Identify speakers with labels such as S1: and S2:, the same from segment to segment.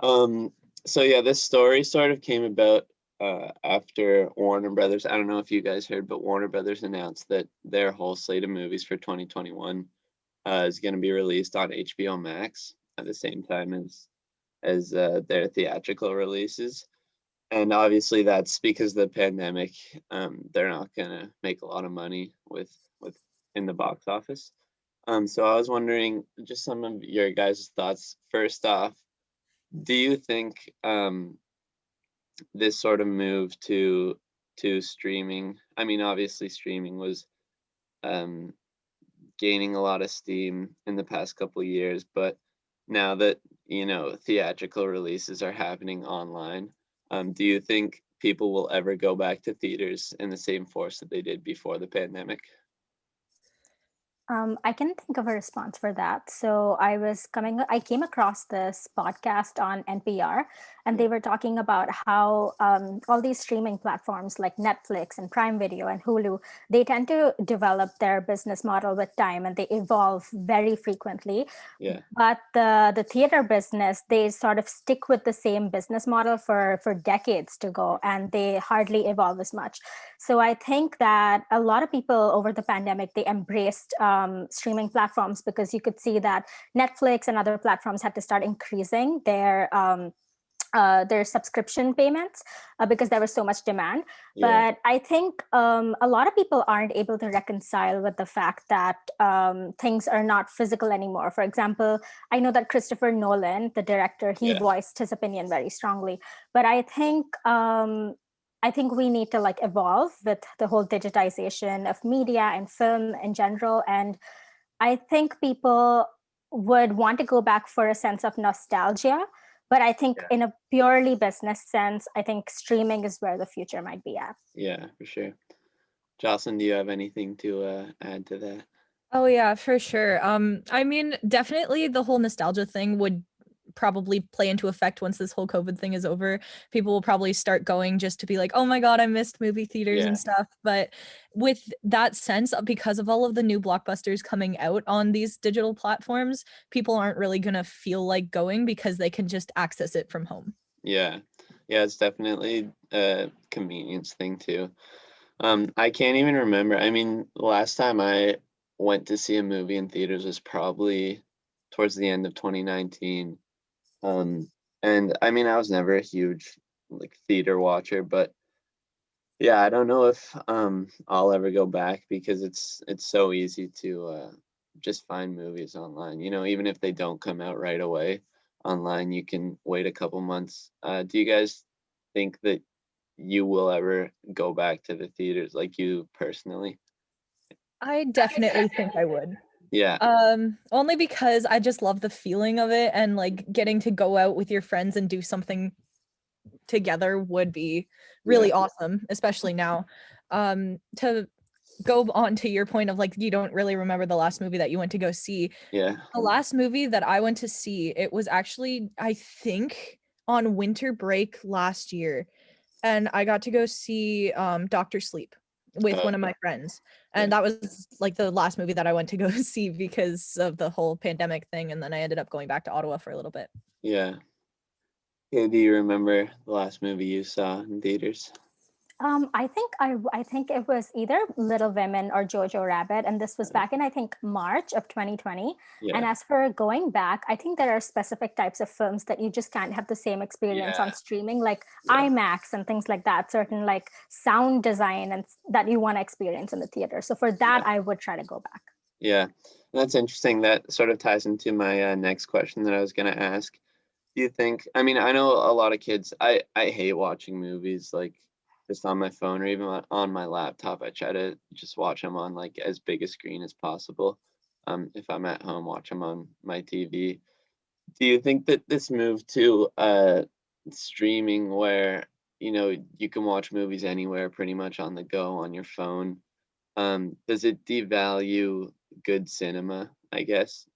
S1: Um, so yeah, this story sort of came about after Warner Brothers. I don't know if you guys heard, but Warner Brothers announced that their whole slate of movies for 2021 is going to be released on HBO Max at the same time as their theatrical releases. And obviously, that's because of the pandemic. They're not going to make a lot of money with in the box office. So I was wondering just some of your guys' thoughts. First off, do you think this sort of move to streaming? I mean, obviously, streaming was um, gaining a lot of steam in the past couple of years, but now that theatrical releases are happening online, do you think people will ever go back to theaters in the same force that they did before the pandemic?
S2: I can think of a response for that. So I came across this podcast on NPR, and
S1: Yeah,
S2: they were talking about how all these streaming platforms like Netflix and Prime Video and Hulu, they tend to develop their business model with time and they evolve very frequently.
S1: yeah,
S2: But the theater business, they sort of stick with the same business model for decades to go, and they hardly evolve as much. So I think that a lot of people over the pandemic, they embraced streaming platforms because you could see that Netflix and other platforms had to start increasing their subscription payments because there was so much demand.
S1: yeah,
S2: But I think a lot of people aren't able to reconcile with the fact that things are not physical anymore. For example, I know that Christopher Nolan, the director, he
S1: yeah,
S2: voiced his opinion very strongly. But I think we need to like evolve with the whole digitization of media and film in general. And I think people would want to go back for a sense of nostalgia. But I think
S1: yeah,
S2: in a purely business sense, I think streaming is where the future might be at.
S1: yeah, for sure. Jocelyn, do you have anything to add to that?
S3: Oh yeah, for sure. I mean, definitely the whole nostalgia thing would probably play into effect once this whole COVID thing is over. People will probably start going just to be like, "Oh my God, I missed movie theaters
S1: Yeah,
S3: and stuff." But with that sense, because of all of the new blockbusters coming out on these digital platforms, people aren't really gonna feel like going because they can just access it from home.
S1: yeah, yeah. It's definitely a convenience thing too. I can't even remember. I mean, the last time I went to see a movie in theaters was probably towards the end of 2019. Um, and I mean, I was never a huge like theater watcher, but yeah, I don't know if I'll ever go back because it's so easy to just find movies online. Even if they don't come out right away online, you can wait a couple months. Do you guys think that you will ever go back to the theaters, like you personally?
S3: I definitely think I would.
S1: Yeah,
S3: Only because I just love the feeling of it and like getting to go out with your friends and do something together would be
S1: yeah,
S3: really awesome, especially now. To go on to your point of like you don't really remember the last movie that you went to go see.
S1: yeah.
S3: The last movie that I went to see, it was actually I think on winter break last year, and I got to go see Doctor Sleep with one of
S1: Okay,
S3: my friends.
S1: yeah,
S3: And that was like the last movie that I went to go see because of the whole pandemic thing, and then I ended up going back to Ottawa for a little bit.
S1: yeah. Yeah, do you remember the last movie you saw in theaters?
S2: I think it was either Little Women or Jojo Rabbit, and this was
S1: Uh,
S2: back in I think March of 2020. And
S1: yeah,
S2: as for going back, I think there are specific types of films that you just can't have the same experience on
S1: yeah,
S2: streaming, like
S1: yeah,
S2: IMAX and things like that. Certain like sound design and that you want to experience in the theater. So for
S1: yeah,
S2: that, I would try to go back.
S1: yeah. That's interesting. That sort of ties into my next question that I was going to ask. Do you think, I mean, I know a lot of kids, I hate watching movies like just on my phone or even on my laptop. I try to just watch them on like as big a screen as possible. If I'm at home, watch them on my TV. Do you think that this move to streaming where, you can watch movies anywhere pretty much on the go on your phone, does it devalue good cinema, I guess?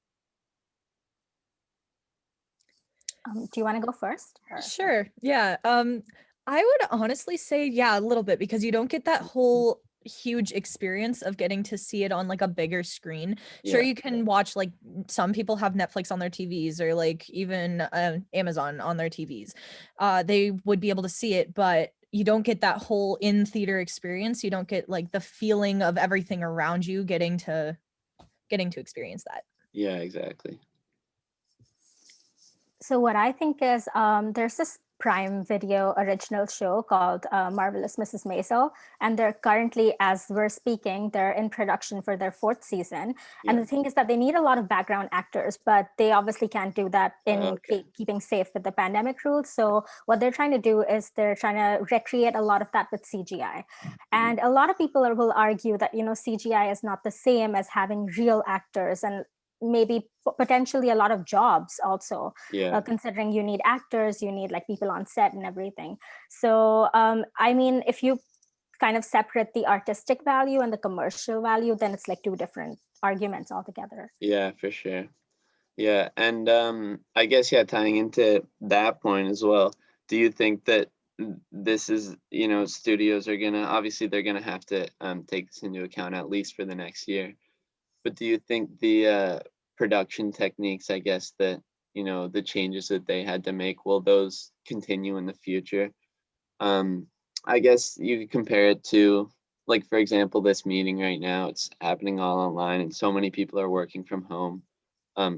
S2: Do you want to go first? Or
S3: Sure. Yeah. I would honestly say, yeah, a little bit because you don't get that whole huge experience of getting to see it on like a bigger screen. Sure,
S1: Yeah.
S3: you can watch, like, some people have Netflix on their TVs, or like even Amazon on their TVs. They would be able to see it, but you don't get that whole in theater experience. You don't get like the feeling of everything around you getting to experience that.
S1: Yeah, exactly.
S2: So what I think is there's this Prime Video original show called Marvelous Mrs. Maisel, and they're currently, as we're speaking, they're in production for their 4th season.
S1: Yeah.
S2: And the thing is that they need a lot of background actors, but they obviously can't do that in
S1: Okay.
S2: keeping safe with the pandemic rules. So what they're trying to do is they're trying to recreate a lot of that with CGI. And a lot of people will argue that, CGI is not the same as having real actors, and maybe potentially a lot of jobs also,
S1: Yeah.
S2: considering you need actors, you need like people on set and everything. So I mean, if you kind of separate the artistic value and the commercial value, then it's like two different arguments altogether.
S1: Yeah, for sure. Yeah, and I guess, yeah, tying into that point as well, do you think that this is, studios are gonna, obviously they're gonna have to take this into account at least for the next year, but do you think the production techniques, I guess, that, the changes that they had to make, will those continue in the future? I guess you could compare it to, like, for example, this meeting right now, it's happening all online and so many people are working from home.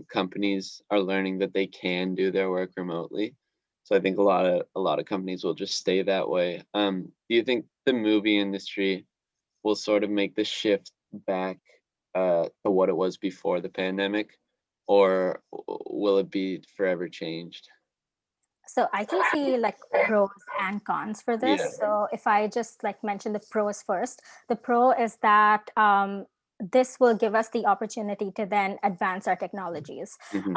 S1: Companies are learning that they can do their work remotely. So I think a lot of companies will just stay that way. Do you think the movie industry will sort of make the shift back to what it was before the pandemic, or will it be forever changed?
S2: So I can see like pros and cons for this.
S1: Yeah.
S2: So if I just like mention the pros first, the pro is that this will give us the opportunity to then advance our technologies,
S1: Hmm.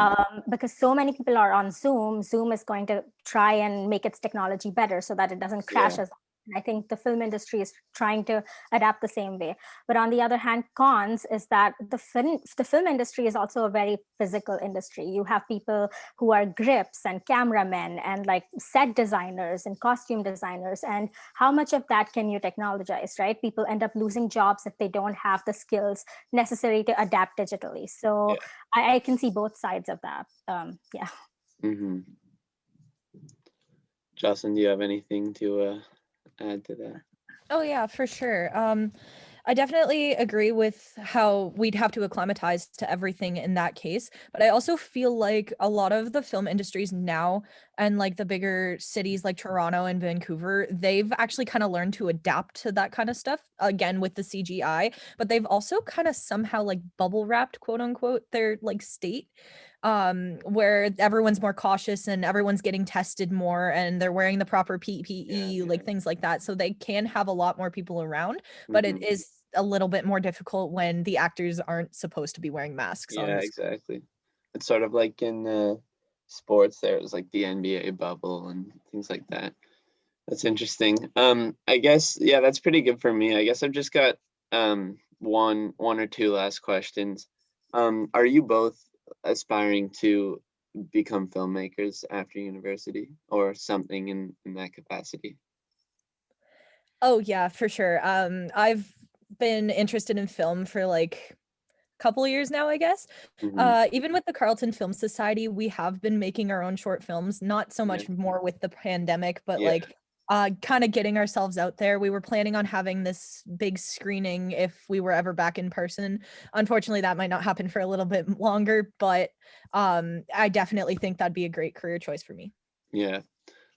S2: because so many people are on Zoom. Zoom is going to try and make its technology better so that it doesn't crash
S1: Yeah.
S2: as. I think the film industry is trying to adapt the same way. But on the other hand, cons is that the film industry is also a very physical industry. You have people who are grips and cameramen and like set designers and costume designers, and how much of that can you technologize, right? People end up losing jobs if they don't have the skills necessary to adapt digitally. So
S1: Yeah.
S2: I can see both sides of that. Yeah.
S1: Hmm. Jocelyn, do you have anything to add to that?
S3: Oh yeah, for sure. I definitely agree with how we'd have to acclimatize to everything in that case, but I also feel like a lot of the film industries now, and like the bigger cities like Toronto and Vancouver, they've actually kind of learned to adapt to that kind of stuff again with the CGI, but they've also kind of somehow like bubble wrapped, quote unquote, their like state, where everyone's more cautious and everyone's getting tested more and they're wearing the proper PPE, like things like that, so they can have a lot more people around, but it
S1: Hmm.
S3: is a little bit more difficult when the actors aren't supposed to be wearing masks on
S1: Yeah,
S3: the screen.
S1: exactly. It's sort of like in sports, there was like the NBA bubble and things like that. That's interesting. I guess, yeah, that's pretty good for me. I guess I've just got one or two last questions. Are you both aspiring to become filmmakers after university or something in that capacity?
S3: Oh yeah, for sure. I've been interested in film for like couple years now, I guess.
S1: Hmm.
S3: Even with the Carleton Film Society, we have been making our own short films, not so
S1: Yeah.
S3: much more with the pandemic, but
S1: Yeah.
S3: like kind of getting ourselves out there. We were planning on having this big screening if we were ever back in person. Unfortunately, that might not happen for a little bit longer, but I definitely think that'd be a great career choice for me.
S1: Yeah.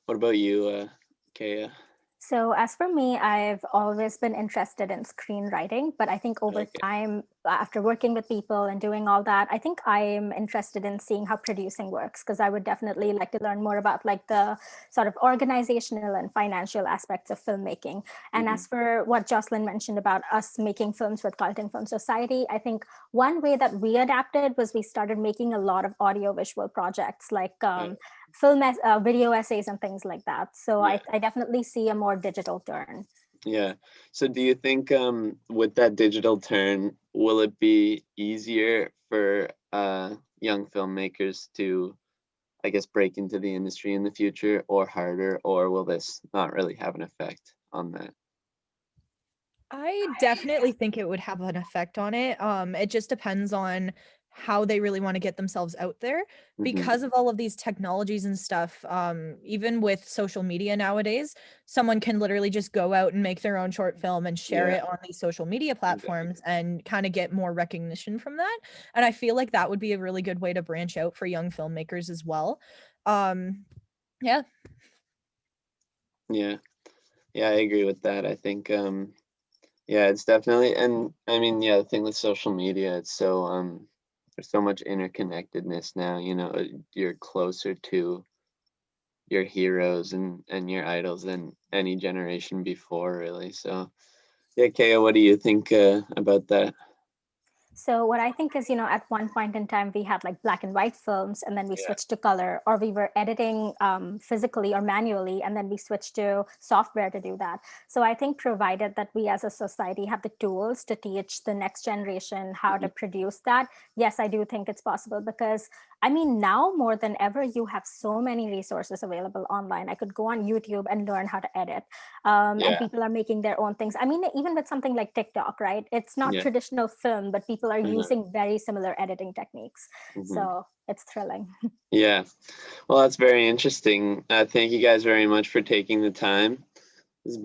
S1: What about you, Keya?
S2: So, as for me, I've always been interested in screenwriting, but I think over
S1: Okay.
S2: time, after working with people and doing all that, I think I'm interested in seeing how producing works, because I would definitely like to learn more about like the sort of organizational and financial aspects of filmmaking. And
S1: Hmm.
S2: as for what Jocelyn mentioned about us making films with Carleton Film Society, I think one way that we adapted was we started making a lot of audio visual projects like video essays and things like that. So
S1: Yeah.
S2: I definitely see a more digital turn.
S1: Yeah. So do you think with that digital turn, will it be easier for young filmmakers to, I guess, break into the industry in the future, or harder, or will this not really have an effect on that?
S3: I definitely think it would have an effect on it. It just depends on how they really want to get themselves out there
S1: Hmm.
S3: because of all of these technologies and stuff. Even with social media nowadays, someone can literally just go out and make their own short film and share
S1: Yeah,
S3: it on these social media
S1: exactly.
S3: platforms and kind of get more recognition from that. And I feel like that would be a really good way to branch out for young filmmakers as well. Um, yeah.
S1: Yeah, yeah, I agree with that. I think yeah, it's definitely, and I mean, yeah, the thing with social media, it's so there's so much interconnectedness now, you know, you're closer to your heroes and your idols than any generation before, really. So yeah, Kaya, what do you think about that?
S2: So what I think is, at one point in time, we had like black and white films, and then we
S1: Yeah.
S2: switched to color, or we were editing physically or manually, and then we switched to software to do that. So I think provided that we as a society have the tools to teach the next generation how
S1: Mhm.
S2: to produce that, yes, I do think it's possible because I mean, now more than ever, you have so many resources available online. I could go on YouTube and learn how to edit. And
S1: Yeah.
S2: people are making their own things. I mean, even with something like TikTok, right? It's not
S1: Yeah.
S2: traditional film, but people are
S1: Uh-huh.
S2: using very similar editing techniques.
S1: Mhm.
S2: So it's thrilling.
S1: Yeah. Well, that's very interesting. Thank you guys very much for taking the time. This has been